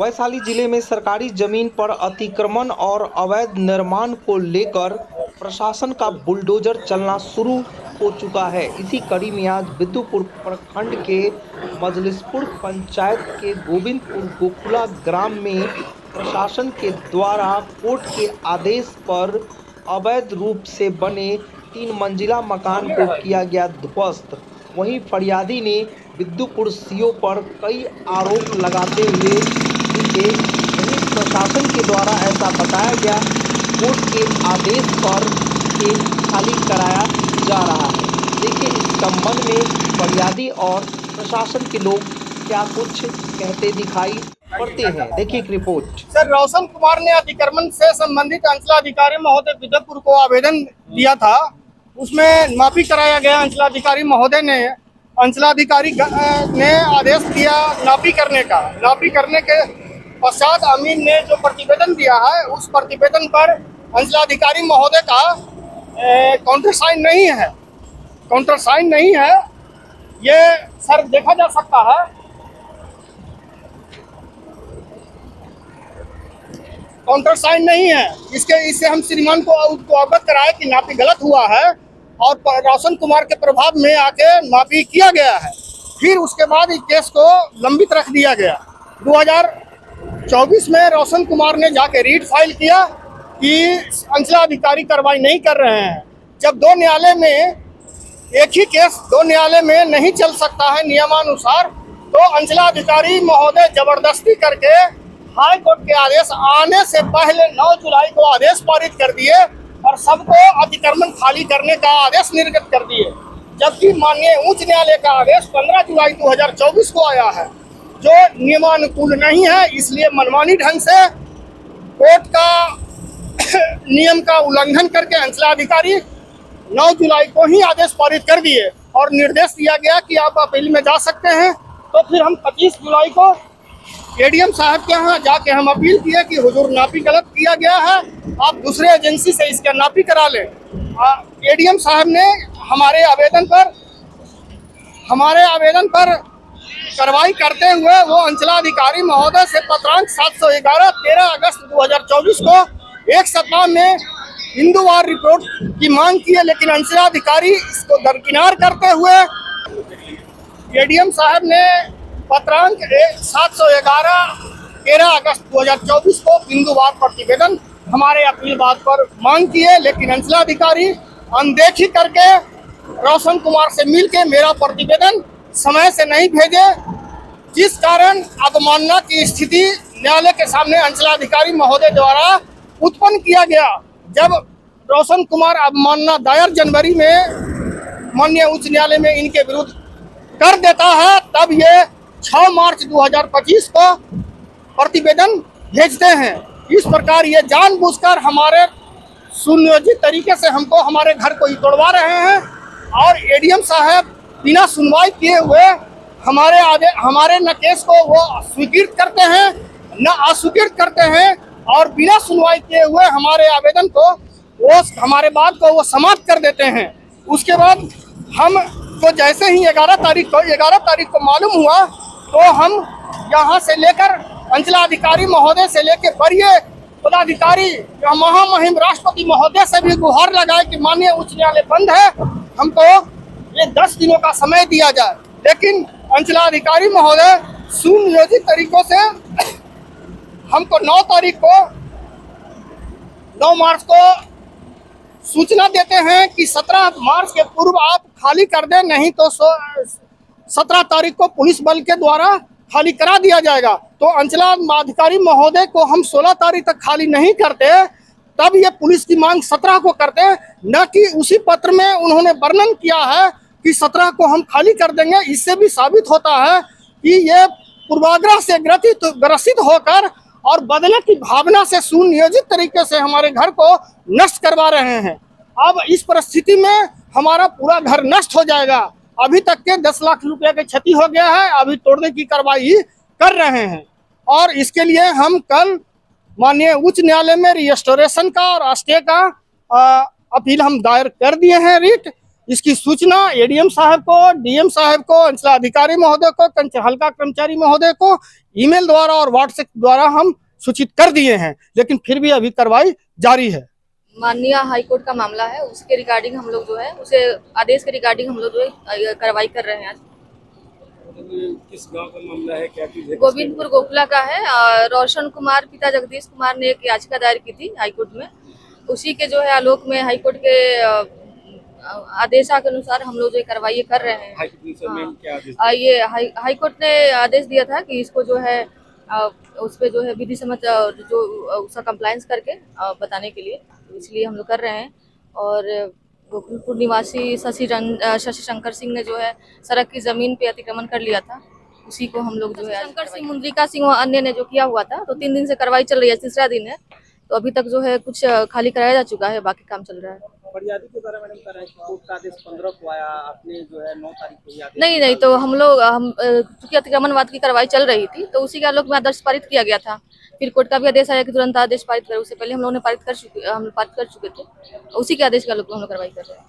वैशाली जिले में सरकारी जमीन पर अतिक्रमण और अवैध निर्माण को लेकर प्रशासन का बुलडोजर चलना शुरू हो चुका है। इसी कड़ी में आज बिद्दुपुर प्रखंड के मजलिसपुर पंचायत के गोविंदपुर गोकुला ग्राम में प्रशासन के द्वारा कोर्ट के आदेश पर अवैध रूप से बने 3 मंजिला मकान को किया गया ध्वस्त। वहीं फरियादी ने बिद्दुपुर सीओ पर कई आरोप लगाते हुए प्रशासन के द्वारा ऐसा बताया गया कोर्ट के आदेश पर से खाली कराया जा रहा है। देखिए इस संबंध में फरियादी और प्रशासन के लोग क्या कुछ कहते दिखाई पड़ते हैं। देखिए एक रिपोर्ट। सर, रोशन कुमार ने अतिक्रमण से संबंधित अंचलाधिकारी महोदय बिद्दुपुर को आवेदन दिया था, उसमें माफी कराया गया। अंचलाधिकारी महोदय ने अंचलाधिकारी ने आदेश दिया नापी करने का। नापी करने के पश्चात अमीन ने जो प्रतिवेदन दिया है उस प्रतिवेदन पर अंचलाधिकारी महोदय का काउंटर साइन नहीं है। काउंटर साइन नहीं है, ये सर देखा जा सकता है। काउंटर साइन नहीं है, इससे हम श्रीमान को अवगत कराए कि नापी गलत हुआ है और रोशन कुमार के प्रभाव में आके माफी किया गया है। फिर उसके बाद इस केस को लंबित रख दिया गया। 2024 में रोशन कुमार ने जाके रीट फाइल किया कि अंचलाधिकारी कार्रवाई नहीं कर रहे हैं। जब दो न्यायालय में एक ही केस दो न्यायालय में नहीं चल सकता है नियमानुसार, तो अंचलाधिकारी महोदय जबरदस्ती करके हाई कोर्ट के आदेश आने से पहले 9 जुलाई को आदेश पारित कर दिए और सबको अतिक्रमण खाली करने का आदेश निर्गत कर दिए। जबकि माननीय उच्च न्यायालय का आदेश 15 जुलाई 2024 को आया है, जो नियमानुकूल नहीं है। इसलिए मनमानी ढंग से कोर्ट का नियम का उल्लंघन करके अंचलाधिकारी 9 जुलाई को ही आदेश पारित कर दिए और निर्देश दिया गया कि आप अपील में जा सकते हैं। तो फिर हम 25 जुलाई को एडीएम साहब के यहाँ जाके हम अपील किए कि हुजूर नापी गलत किया गया है, आप दूसरे एजेंसी से इसका नापी करा लें। एडीएम साहब ने हमारे आवेदन पर कार्रवाई करते हुए वो अंचलाधिकारी महोदय से पत्रांक 711 13 अगस्त 2024 को एक सप्ताह में हिंदुवार रिपोर्ट की मांग की है, लेकिन अंचलाधिकारी इसको दरकिनार करते हुए एडीएम साहब ने पत्रांक 711 13 अगस्त 2024 को बिंदुवार प्रतिवेदन हमारे अपील बात पर मांग की है। लेकिन अंचलाधिकारी अनदेखी करके रोशन कुमार से मिलके मेरा प्रतिवेदन समय से नहीं भेजे, जिस कारण अवमानना की स्थिति न्यायालय के सामने अंचलाधिकारी महोदय द्वारा उत्पन्न किया गया। जब रोशन कुमार अवमानना दायर जनवरी में माननीय उच्च न्यायालय में इनके विरुद्ध कर देता है, तब ये 6 मार्च 2025 को प्रतिवेदन भेजते हैं। इस प्रकार ये जानबूझकर हमारे सुनियोजित तरीके से हमको हमारे घर को ही तोड़वा रहे हैं और एडीएम साहब बिना सुनवाई किए हुए हमारे न केस को वो स्वीकृत करते हैं न अस्वीकृत करते हैं और बिना सुनवाई किए हुए हमारे आवेदन को हमारे बात को वो समाप्त कर देते हैं। उसके बाद हम तो जैसे ही 11 तारीख को मालूम हुआ, तो हम यहाँ से लेकर अंचलाधिकारी महोदय से लेकर वरीय पदाधिकारी महामहिम राष्ट्रपति महोदय से भी गुहार लगाए कि माननीय उच्च न्यायालय बंद है, हमको ये 10 दिनों का समय दिया जाए। लेकिन अंचलाधिकारी महोदय सुनियोजित तरीकों से हमको 9 मार्च को सूचना देते हैं कि 17 मार्च के पूर्व आप खाली कर दें, नहीं तो 17 तारीख को पुलिस बल के द्वारा खाली करा दिया जाएगा। तो अंचलाधिकारी महोदय को हम 16 तारीख तक खाली नहीं करते, तब ये पुलिस की मांग 17 को करते, न कि उसी पत्र में उन्होंने वर्णन किया है कि 17 को हम खाली कर देंगे। इससे भी साबित होता है कि ये पूर्वाग्रह से ग्रसित होकर और बदले की भावना से सुनियोजित तरीके से हमारे घर को नष्ट करवा रहे हैं। अब इस परिस्थिति में हमारा पूरा घर नष्ट हो जाएगा। अभी तक के 10 लाख रुपए की क्षति हो गया है, अभी तोड़ने की कार्रवाई कर रहे हैं और इसके लिए हम कल माननीय उच्च न्यायालय में रिस्टोरेशन का और स्टे का अपील हम दायर कर दिए हैं रिट। इसकी सूचना एडीएम साहब को, डीएम साहब को, अंचलाधिकारी महोदय को, हल्का कर्मचारी महोदय को ईमेल द्वारा और व्हाट्सएप द्वारा हम सूचित कर दिए हैं, लेकिन फिर भी अभी कार्रवाई जारी है। माननीय हाईकोर्ट का मामला है, उसके रिगार्डिंग हम लोग जो है उसे आदेश के रिगार्डिंग हम लोग जो है कार्रवाई कर रहे हैं आज। किस गांव का मामला है, क्या चीज है? गोविंदपुर गोखला का है। रोशन कुमार पिता जगदीश कुमार ने एक याचिका दायर की थी हाईकोर्ट में। उसी के जो है आलोक में हाईकोर्ट के आदेशा के अनुसार हम लोग जो कार्रवाई कर रहे हैं। ये हाईकोर्ट ने आदेश दिया था कि इसको जो है उस पर जो है विधि सम्मत जो उसका कंप्लायंस करके बताने के लिए, तो इसलिए हम लोग कर रहे हैं। और गोकुलपुर निवासी शशि शंकर सिंह ने जो है सड़क की जमीन पे अतिक्रमण कर लिया था, उसी को हम लोग जो है शंकर सिंह, मुंद्रिका सिंह और अन्य ने जो किया हुआ था, तो 3 दिन से कार्रवाई चल रही है, तीसरा दिन है। तो अभी तक जो है कुछ खाली कराया जा चुका है, बाकी काम चल रहा है। फरियादी के द्वारा मैडम कर रहे हैं, कोर्ट का आदेश 15 को आया, आपने जो है 9 तारीख को आदेश नहीं, तो हम लोग चूंकि अतिक्रमणवाद की कार्रवाई चल रही थी, तो उसी के आलोक में आदेश पारित किया गया था। फिर कोर्ट का भी आदेश आया कि तुरंत आदेश पारित करें, उससे पहले हम लोगों ने पारित कर चुके थे, उसी के आदेश के आलोक में हम लोग कार्रवाई कर रहे हैं।